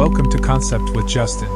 Welcome to Concept with Justin.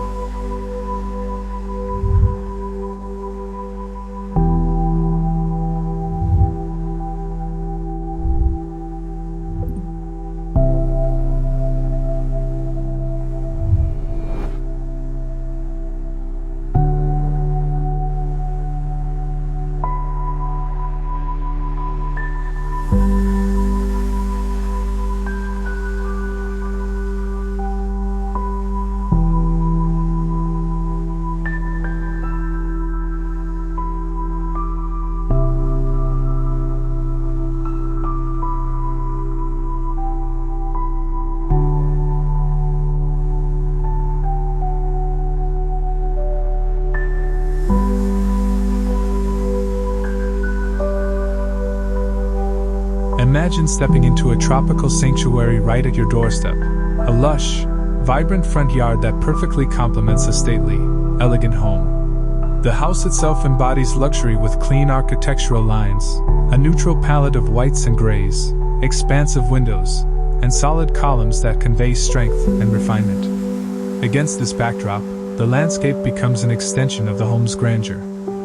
Imagine stepping into a tropical sanctuary right at your doorstep. A lush, vibrant front yard that perfectly complements a stately, elegant home. The house itself embodies luxury with clean architectural lines, a neutral palette of whites and grays, expansive windows, and solid columns that convey strength and refinement. Against this backdrop, the landscape becomes an extension of the home's grandeur,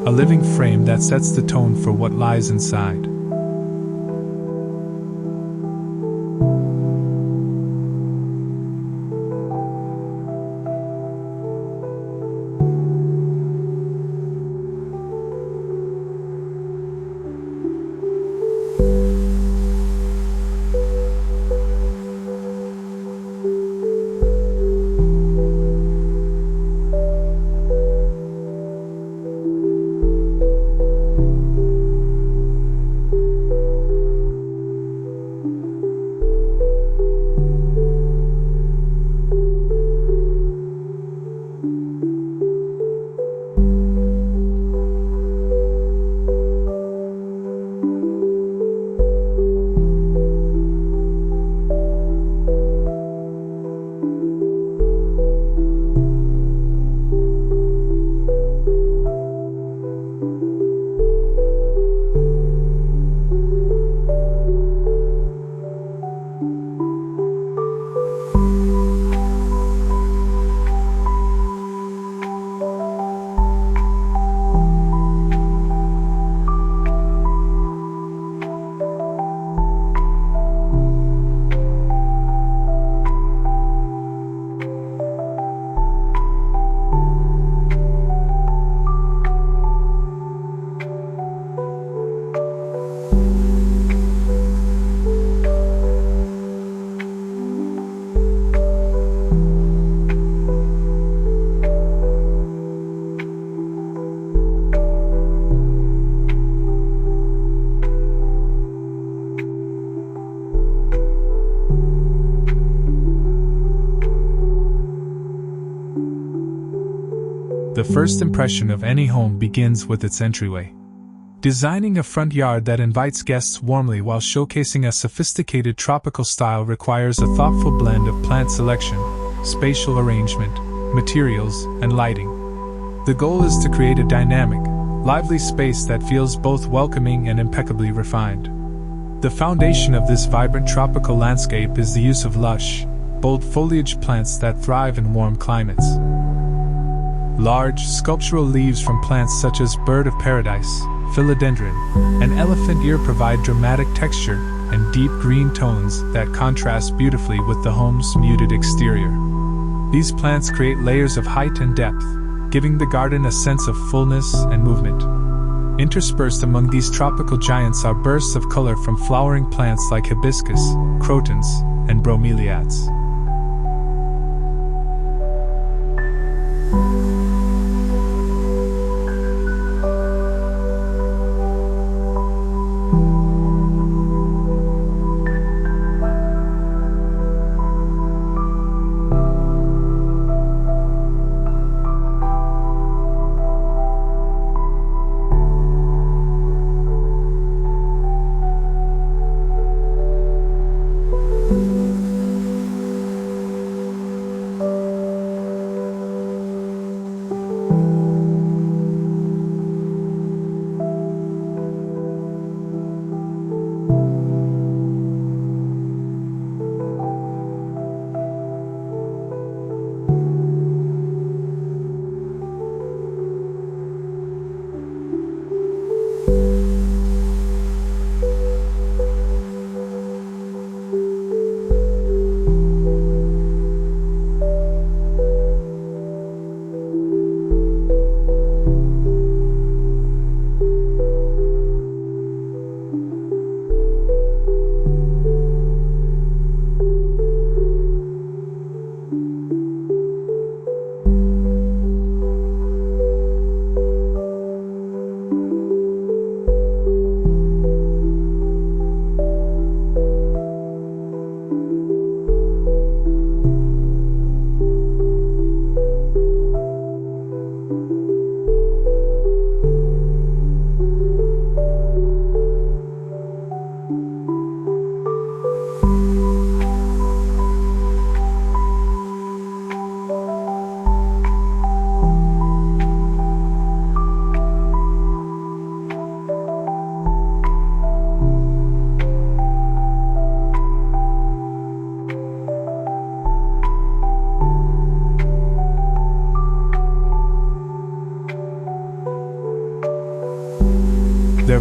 a living frame that sets the tone for what lies inside. The first impression of any home begins with its entryway. Designing a front yard that invites guests warmly while showcasing a sophisticated tropical style requires a thoughtful blend of plant selection, spatial arrangement, materials, and lighting. The goal is to create a dynamic, lively space that feels both welcoming and impeccably refined. The foundation of this vibrant tropical landscape is the use of lush, bold foliage plants that thrive in warm climates. Large, sculptural leaves from plants such as bird of paradise, philodendron, and elephant ear provide dramatic texture and deep green tones that contrast beautifully with the home's muted exterior. These plants create layers of height and depth, giving the garden a sense of fullness and movement. Interspersed among these tropical giants are bursts of color from flowering plants like hibiscus, crotons, and bromeliads.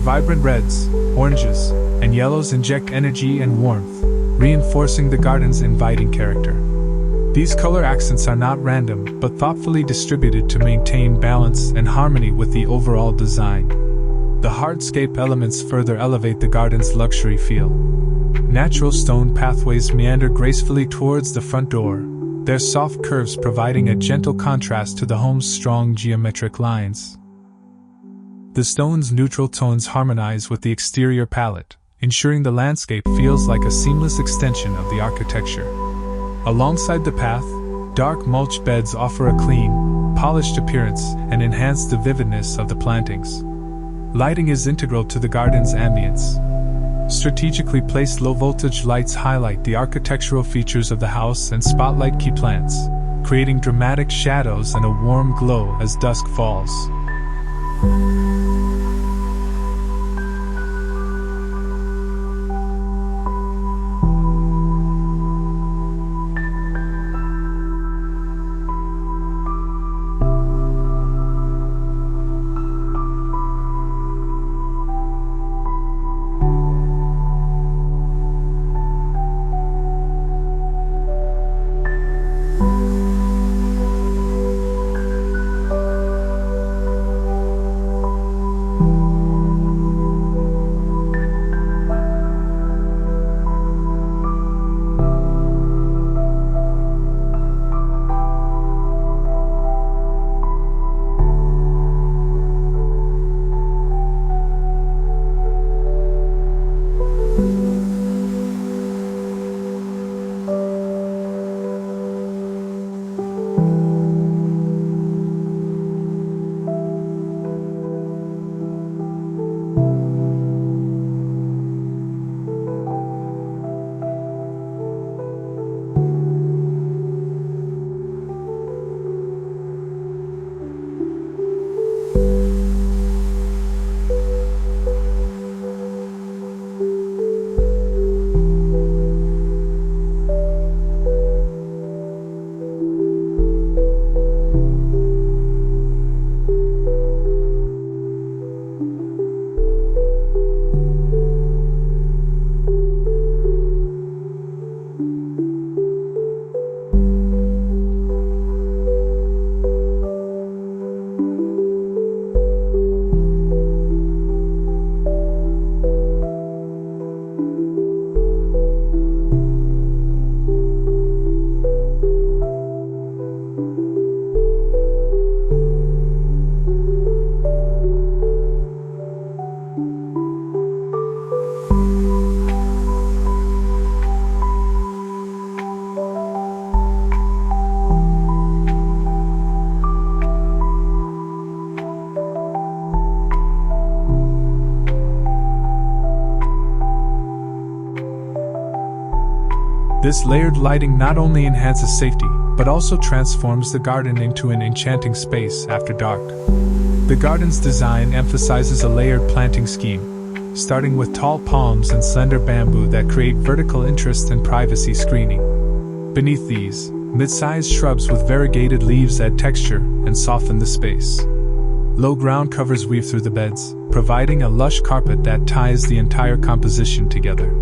vibrant reds, oranges, and yellows inject energy and warmth, reinforcing the garden's inviting character. These color accents are not random, but thoughtfully distributed to maintain balance and harmony with the overall design. The hardscape elements further elevate the garden's luxury feel. Natural stone pathways meander gracefully towards the front door, their soft curves providing a gentle contrast to the home's strong geometric lines. The stone's neutral tones harmonize with the exterior palette, ensuring the landscape feels like a seamless extension of the architecture. Alongside the path, dark mulch beds offer a clean, polished appearance and enhance the vividness of the plantings. Lighting is integral to the garden's ambience. Strategically placed low-voltage lights highlight the architectural features of the house and spotlight key plants, creating dramatic shadows and a warm glow as dusk falls. This layered lighting not only enhances safety, but also transforms the garden into an enchanting space after dark. The garden's design emphasizes a layered planting scheme, starting with tall palms and slender bamboo that create vertical interest and privacy screening. Beneath these, mid-sized shrubs with variegated leaves add texture and soften the space. Low ground covers weave through the beds, providing a lush carpet that ties the entire composition together.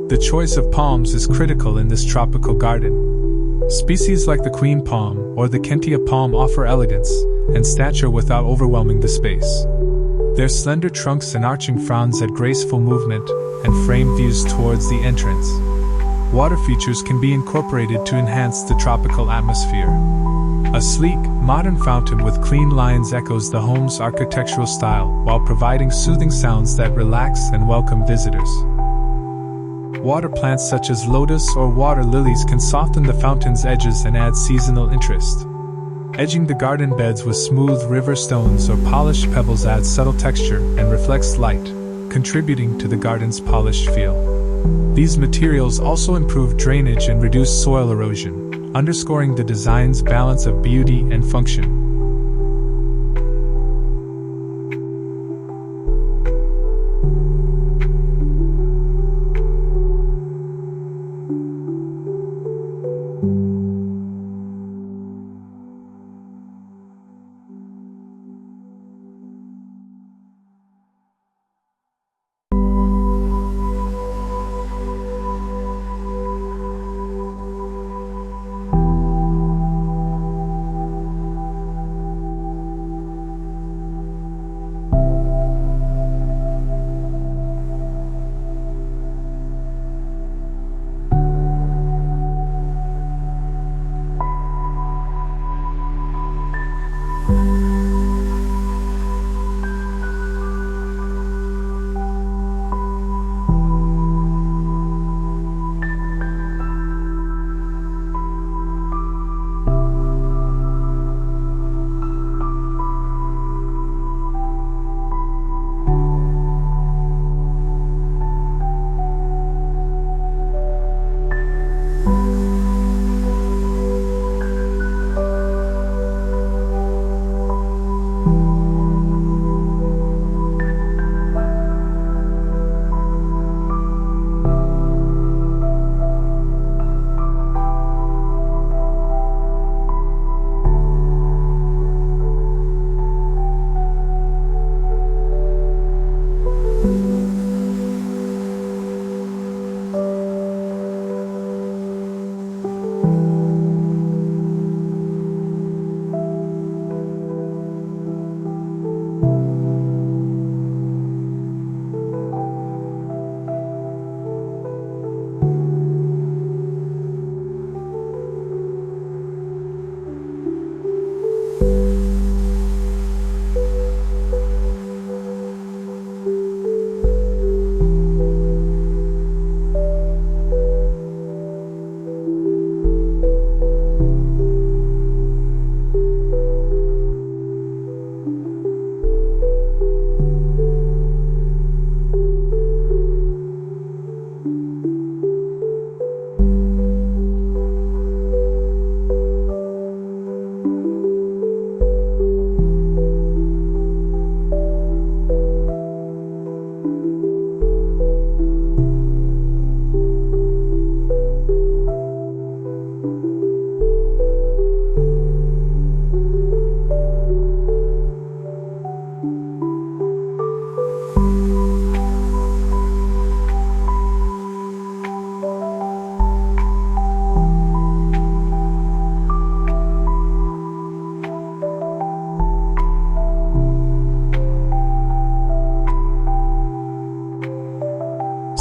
The choice of palms is critical in this tropical garden. Species like the queen palm or the Kentia palm offer elegance and stature without overwhelming the space. Their slender trunks and arching fronds add graceful movement and frame views towards the entrance. Water features can be incorporated to enhance the tropical atmosphere. A sleek, modern fountain with clean lines echoes the home's architectural style while providing soothing sounds that relax and welcome visitors. Water plants such as lotus or water lilies can soften the fountain's edges and add seasonal interest. Edging the garden beds with smooth river stones or polished pebbles adds subtle texture and reflects light, contributing to the garden's polished feel. These materials also improve drainage and reduce soil erosion, underscoring the design's balance of beauty and function.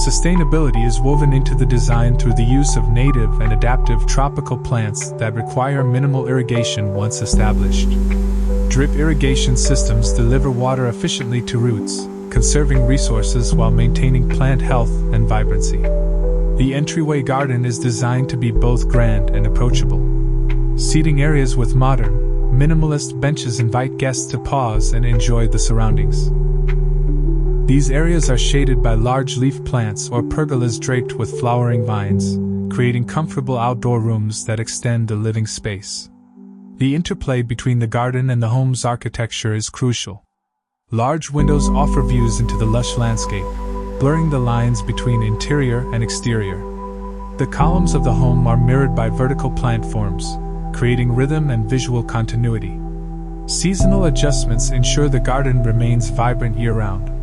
Sustainability is woven into the design through the use of native and adaptive tropical plants that require minimal irrigation once established. Drip irrigation systems deliver water efficiently to roots, conserving resources while maintaining plant health and vibrancy. The entryway garden is designed to be both grand and approachable. Seating areas with modern, minimalist benches invite guests to pause and enjoy the surroundings. These areas are shaded by large leaf plants or pergolas draped with flowering vines, creating comfortable outdoor rooms that extend the living space. The interplay between the garden and the home's architecture is crucial. Large windows offer views into the lush landscape, blurring the lines between interior and exterior. The columns of the home are mirrored by vertical plant forms, creating rhythm and visual continuity. Seasonal adjustments ensure the garden remains vibrant year-round.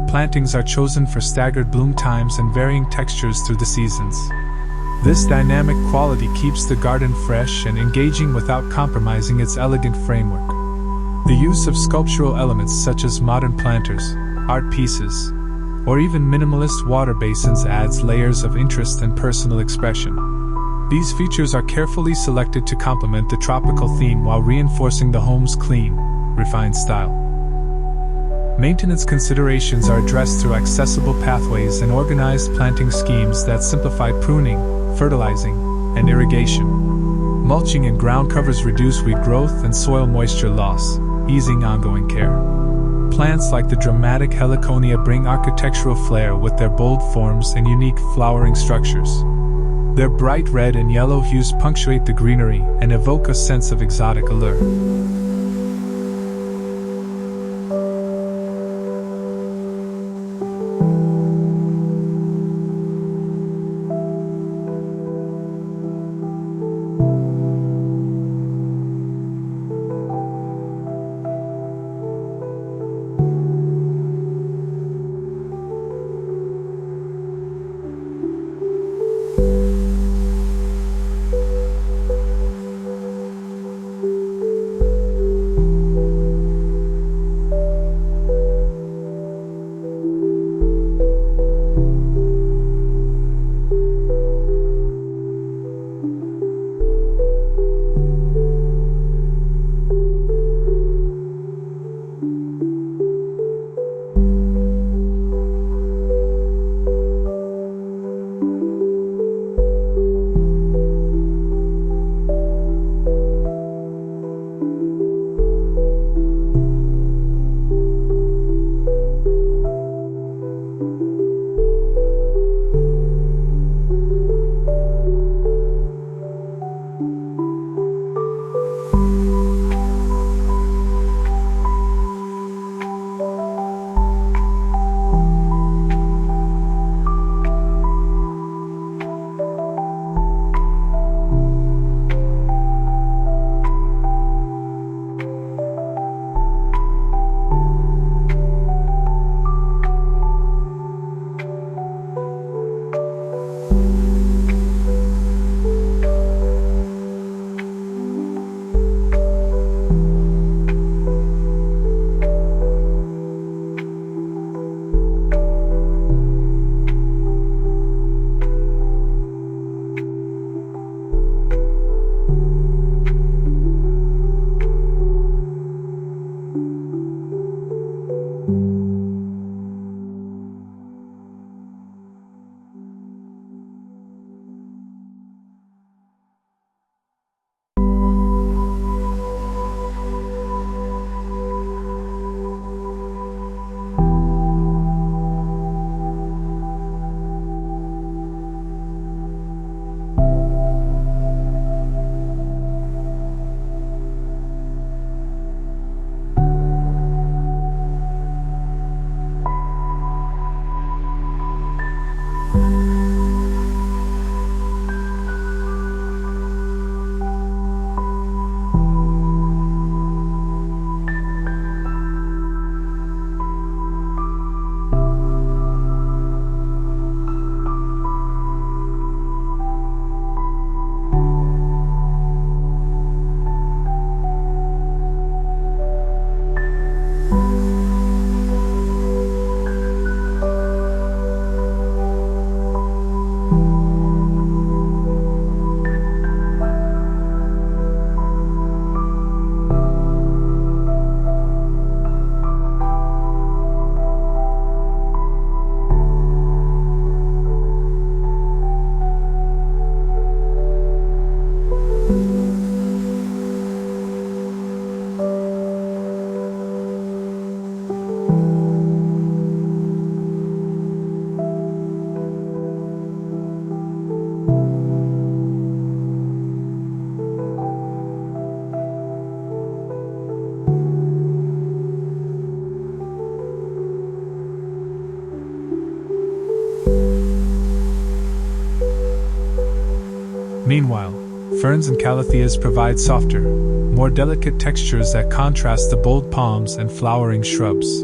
plantings are chosen for staggered bloom times and varying textures through the seasons. This dynamic quality keeps the garden fresh and engaging without compromising its elegant framework. The use of sculptural elements such as modern planters, art pieces, or even minimalist water basins adds layers of interest and personal expression. These features are carefully selected to complement the tropical theme while reinforcing the home's clean, refined style. Maintenance considerations are addressed through accessible pathways and organized planting schemes that simplify pruning, fertilizing, and irrigation. Mulching and ground covers reduce weed growth and soil moisture loss, easing ongoing care. Plants like the dramatic heliconia bring architectural flair with their bold forms and unique flowering structures. Their bright red and yellow hues punctuate the greenery and evoke a sense of exotic allure. Meanwhile, ferns and calatheas provide softer, more delicate textures that contrast the bold palms and flowering shrubs.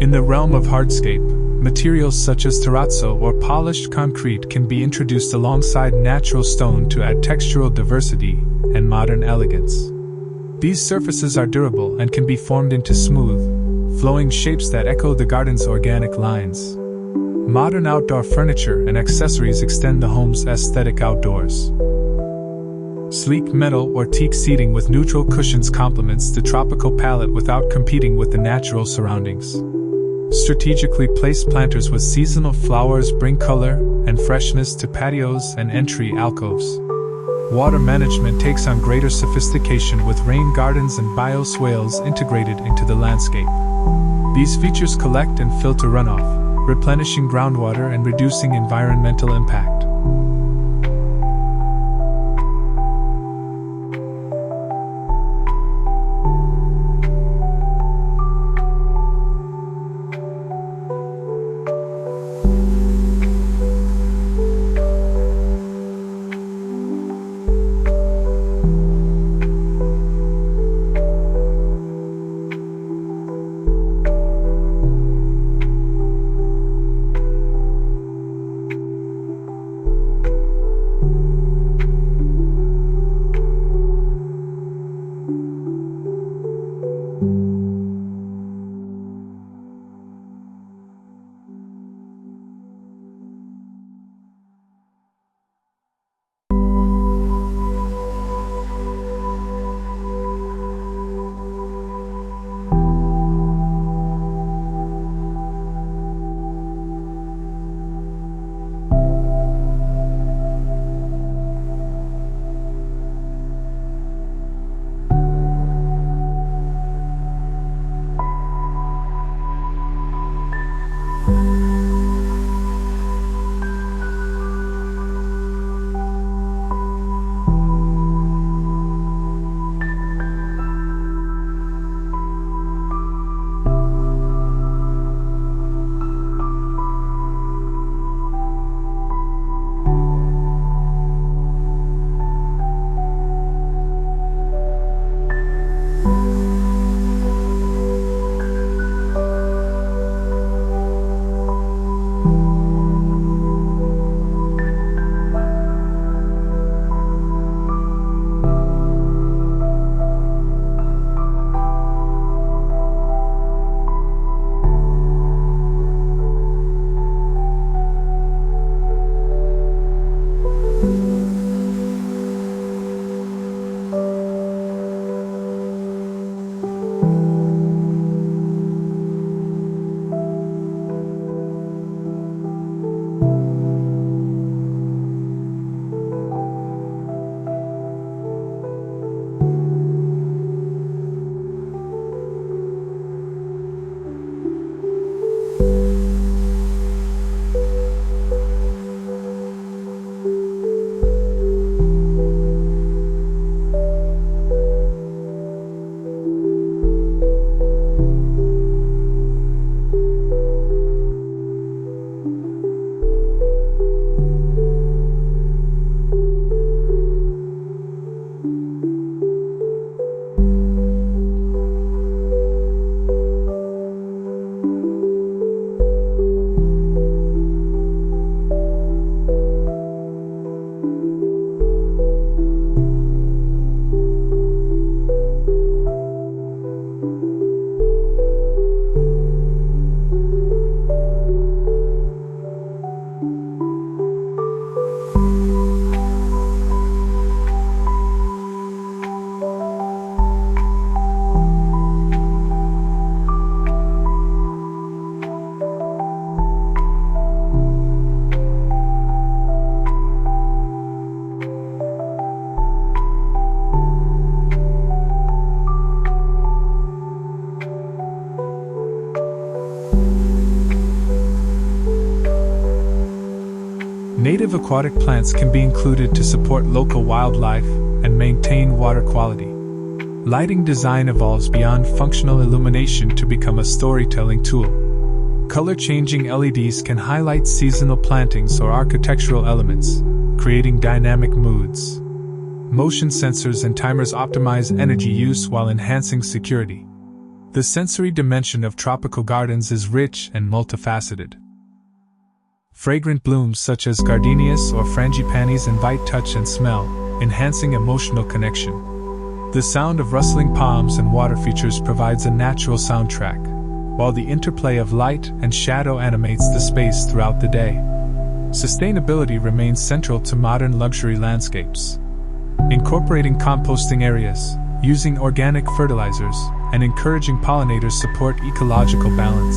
In the realm of hardscape, materials such as terrazzo or polished concrete can be introduced alongside natural stone to add textural diversity and modern elegance. These surfaces are durable and can be formed into smooth, flowing shapes that echo the garden's organic lines. Modern outdoor furniture and accessories extend the home's aesthetic outdoors. Sleek metal or teak seating with neutral cushions complements the tropical palette without competing with the natural surroundings. Strategically placed planters with seasonal flowers bring color and freshness to patios and entry alcoves. Water management takes on greater sophistication with rain gardens and bioswales integrated into the landscape. These features collect and filter runoff, replenishing groundwater and reducing environmental impact. Native aquatic plants can be included to support local wildlife and maintain water quality. Lighting design evolves beyond functional illumination to become a storytelling tool. Color-changing LEDs can highlight seasonal plantings or architectural elements, creating dynamic moods. Motion sensors and timers optimize energy use while enhancing security. The sensory dimension of tropical gardens is rich and multifaceted. Fragrant blooms such as gardenias or frangipanis invite touch and smell, enhancing emotional connection. The sound of rustling palms and water features provides a natural soundtrack, while the interplay of light and shadow animates the space throughout the day. Sustainability remains central to modern luxury landscapes. Incorporating composting areas, using organic fertilizers, and encouraging pollinators support ecological balance.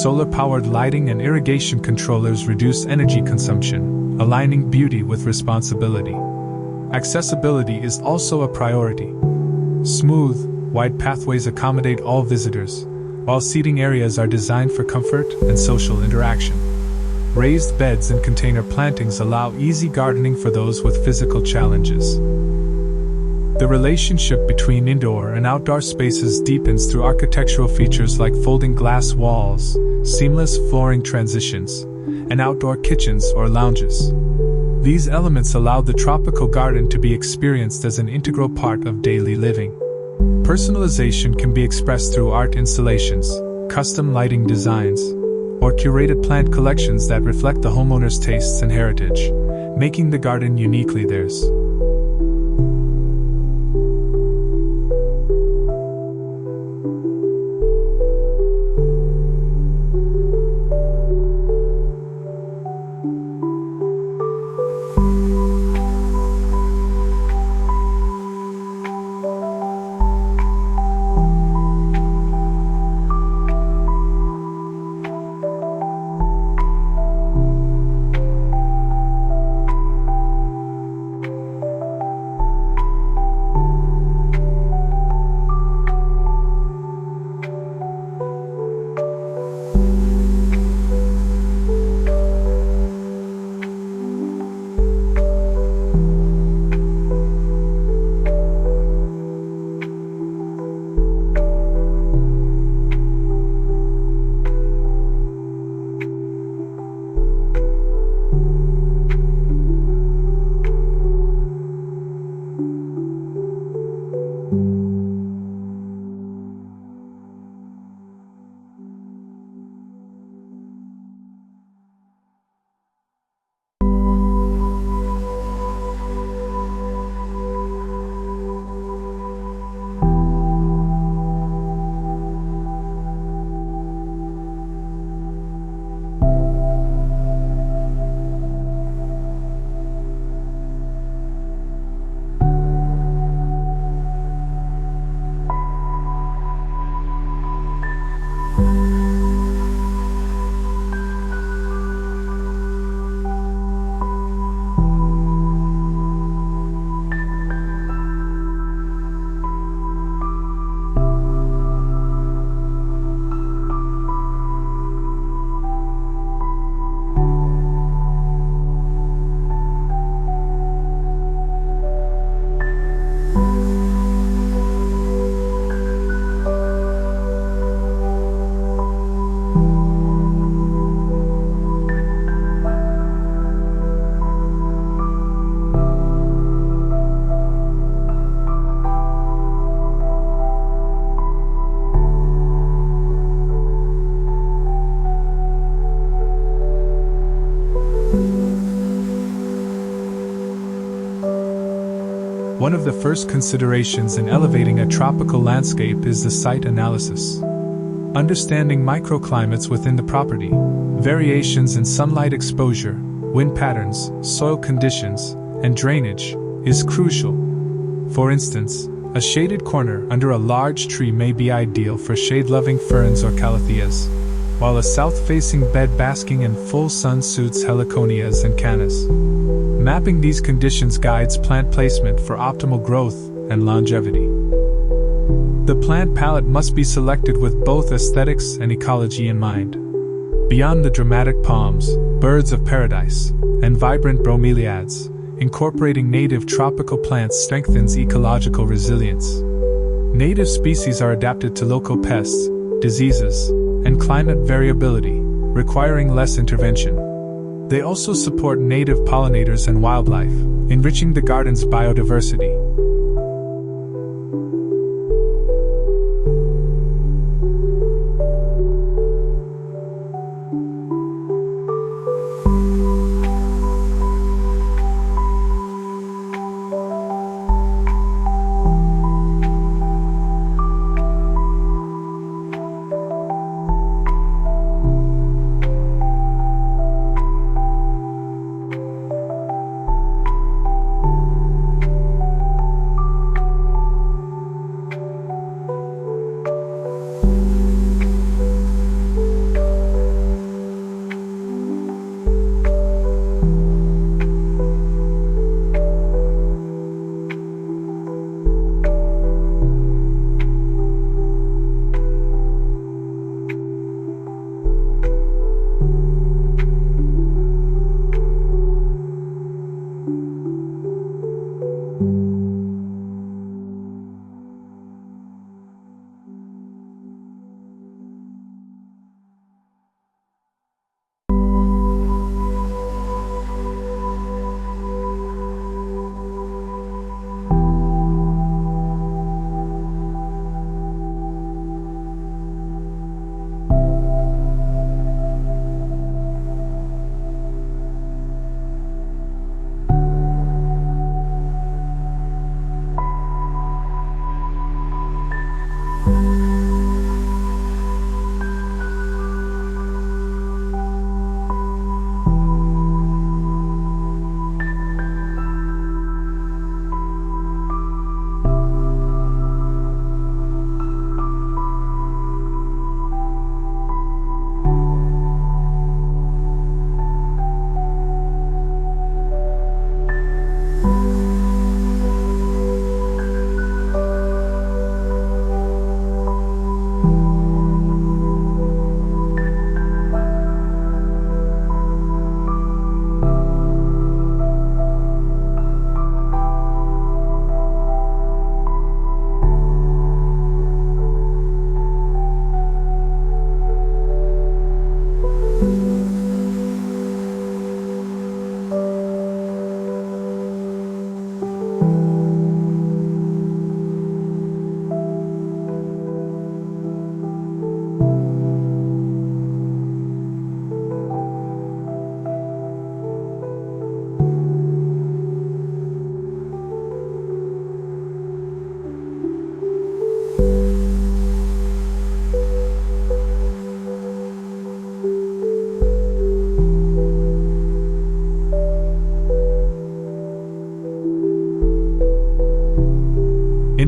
solar-powered lighting and irrigation controllers reduce energy consumption, aligning beauty with responsibility. Accessibility is also a priority. Smooth, wide pathways accommodate all visitors, while seating areas are designed for comfort and social interaction. Raised beds and container plantings allow easy gardening for those with physical challenges. The relationship between indoor and outdoor spaces deepens through architectural features like folding glass walls, seamless flooring transitions, and outdoor kitchens or lounges. These elements allow the tropical garden to be experienced as an integral part of daily living. Personalization can be expressed through art installations, custom lighting designs, or curated plant collections that reflect the homeowner's tastes and heritage, making the garden uniquely theirs. One of the first considerations in elevating a tropical landscape is the site analysis. Understanding microclimates within the property, variations in sunlight exposure, wind patterns, soil conditions, and drainage, is crucial. For instance, a shaded corner under a large tree may be ideal for shade-loving ferns or calatheas, while a south-facing bed basking in full sun suits heliconias and cannas. Mapping these conditions guides plant placement for optimal growth and longevity. The plant palette must be selected with both aesthetics and ecology in mind. Beyond the dramatic palms, birds of paradise, and vibrant bromeliads, incorporating native tropical plants strengthens ecological resilience. Native species are adapted to local pests, diseases, and climate variability, requiring less intervention. They also support native pollinators and wildlife, enriching the garden's biodiversity.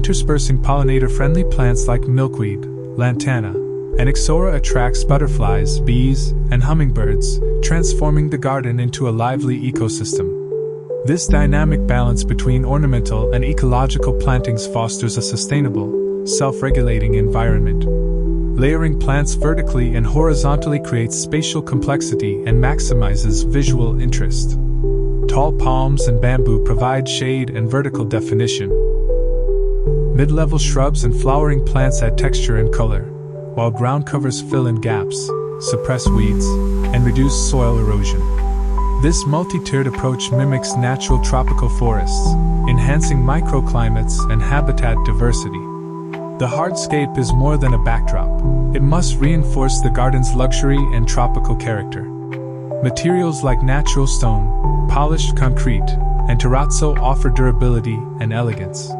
interspersing pollinator-friendly plants like milkweed, lantana, and ixora attracts butterflies, bees, and hummingbirds, transforming the garden into a lively ecosystem. This dynamic balance between ornamental and ecological plantings fosters a sustainable, self-regulating environment. Layering plants vertically and horizontally creates spatial complexity and maximizes visual interest. Tall palms and bamboo provide shade and vertical definition. Mid-level shrubs and flowering plants add texture and color, while ground covers fill in gaps, suppress weeds, and reduce soil erosion. This multi-tiered approach mimics natural tropical forests, enhancing microclimates and habitat diversity. The hardscape is more than a backdrop. It must reinforce the garden's luxury and tropical character. Materials like natural stone, polished concrete, and terrazzo offer durability and elegance.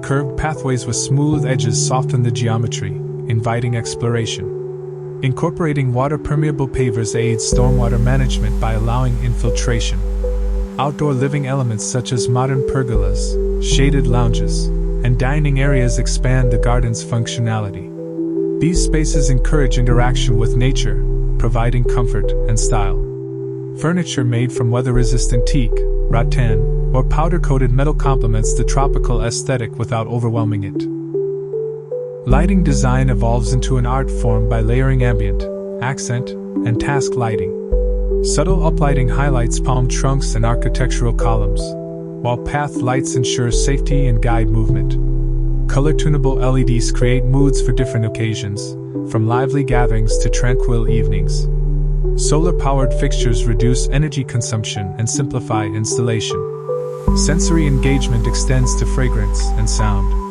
Curved pathways with smooth edges soften the geometry, inviting exploration. Incorporating water-permeable pavers aids stormwater management by allowing infiltration. Outdoor living elements such as modern pergolas, shaded lounges, and dining areas expand the garden's functionality. These spaces encourage interaction with nature, providing comfort and style. Furniture made from weather-resistant teak, rattan, or powder-coated metal complements the tropical aesthetic without overwhelming it. Lighting design evolves into an art form by layering ambient, accent, and task lighting. Subtle uplighting highlights palm trunks and architectural columns, while path lights ensure safety and guide movement. Color-tunable LEDs create moods for different occasions, from lively gatherings to tranquil evenings. Solar-powered fixtures reduce energy consumption and simplify installation. Sensory engagement extends to fragrance and sound.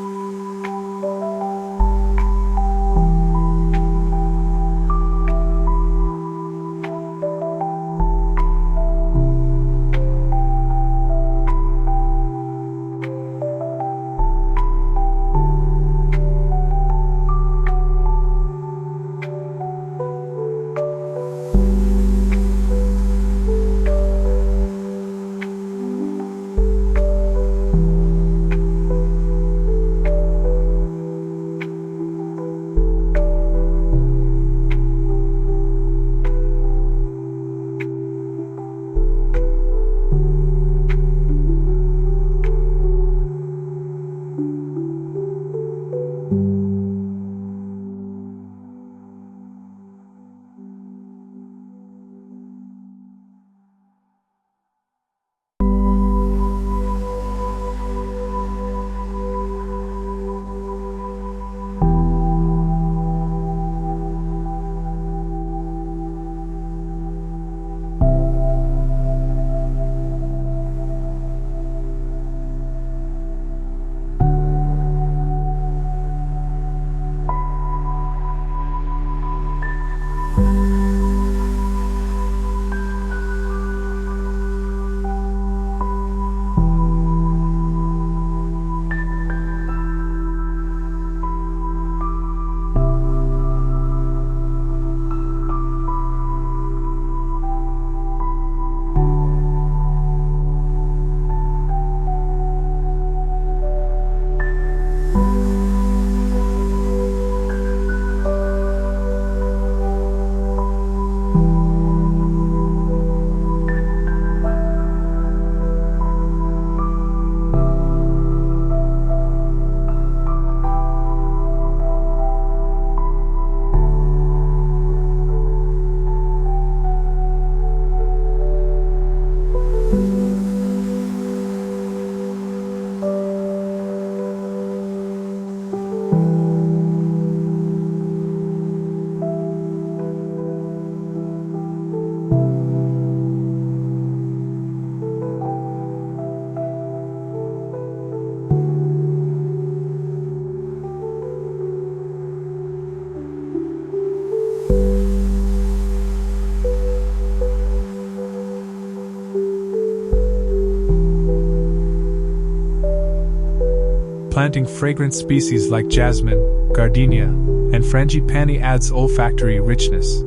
planting fragrant species like jasmine, gardenia, and frangipani adds olfactory richness.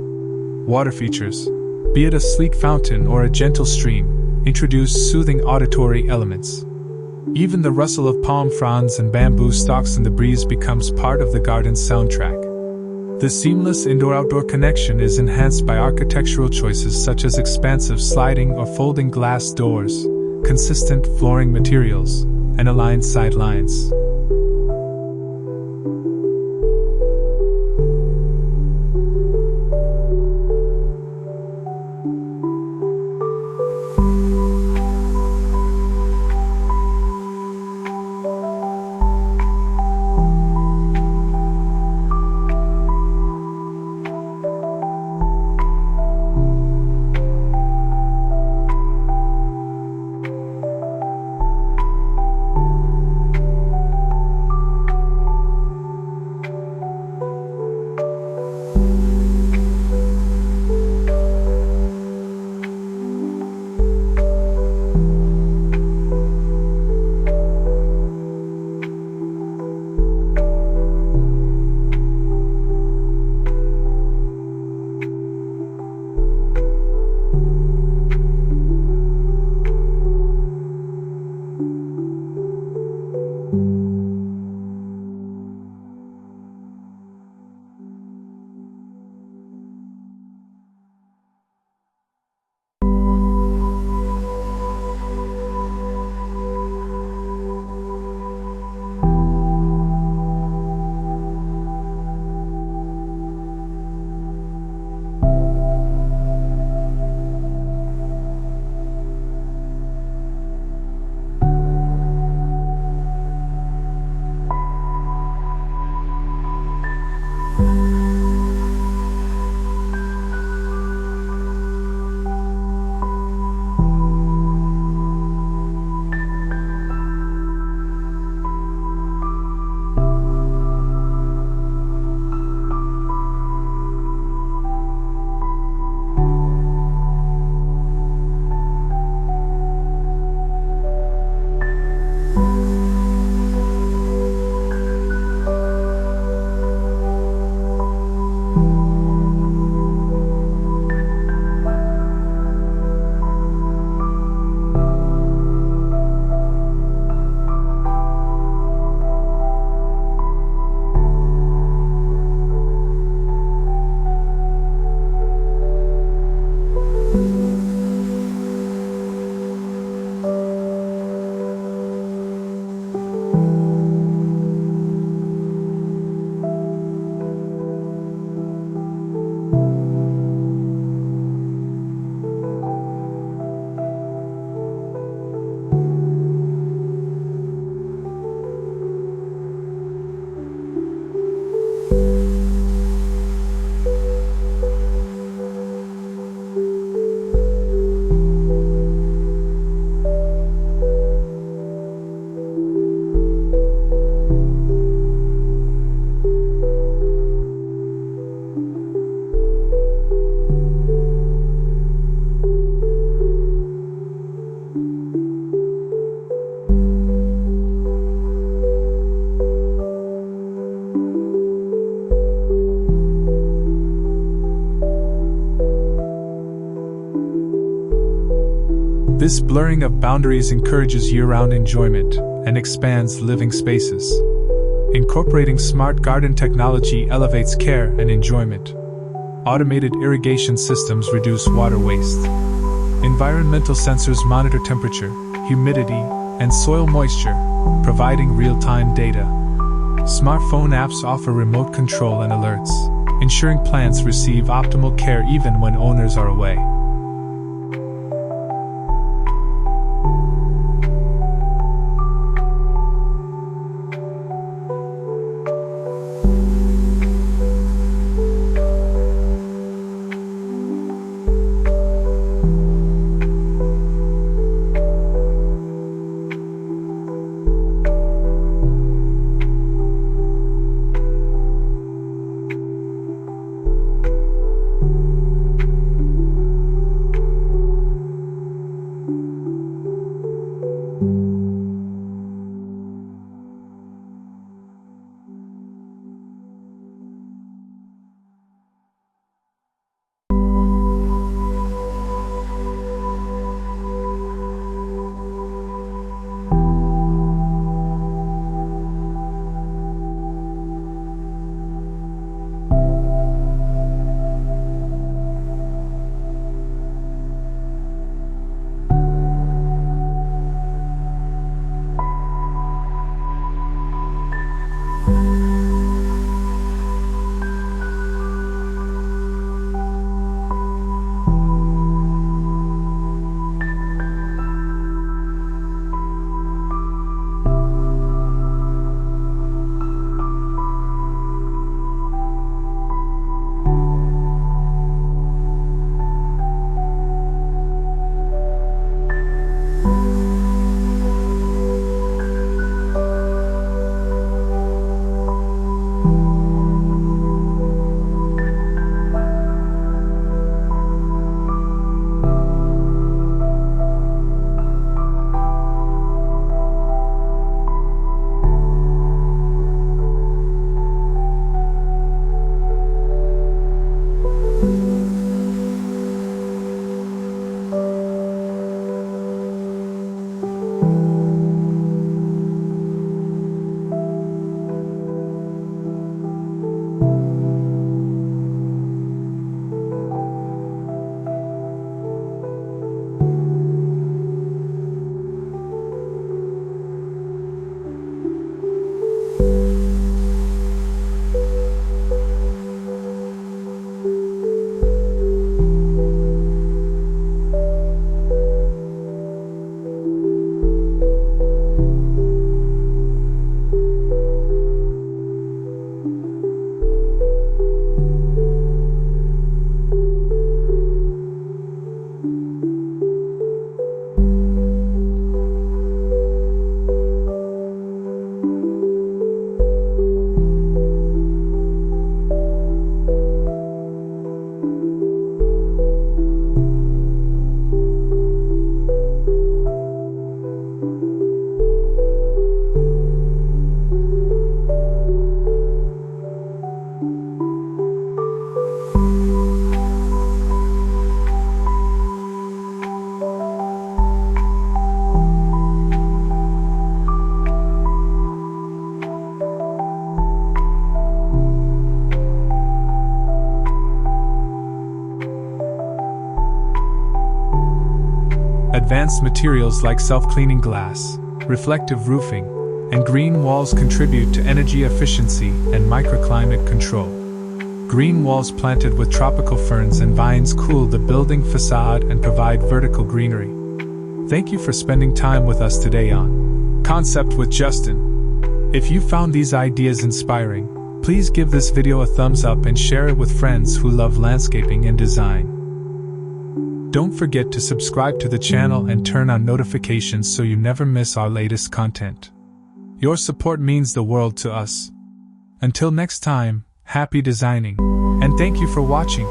Water features, be it a sleek fountain or a gentle stream, introduce soothing auditory elements. Even the rustle of palm fronds and bamboo stalks in the breeze becomes part of the garden's soundtrack. The seamless indoor-outdoor connection is enhanced by architectural choices such as expansive sliding or folding glass doors, consistent flooring materials, and aligned sidelines. This blurring of boundaries encourages year-round enjoyment and expands living spaces. Incorporating smart garden technology elevates care and enjoyment. Automated irrigation systems reduce water waste. Environmental sensors monitor temperature, humidity, and soil moisture, providing real-time data. Smartphone apps offer remote control and alerts, ensuring plants receive optimal care even when owners are away. advanced materials like self-cleaning glass, reflective roofing, and green walls contribute to energy efficiency and microclimate control. Green walls planted with tropical ferns and vines cool the building facade and provide vertical greenery. Thank you for spending time with us today on Concept with Justin. If you found these ideas inspiring, please give this video a thumbs up and share it with friends who love landscaping and design. Don't forget to subscribe to the channel and turn on notifications so you never miss our latest content. Your support means the world to us. Until next time, happy designing, and thank you for watching.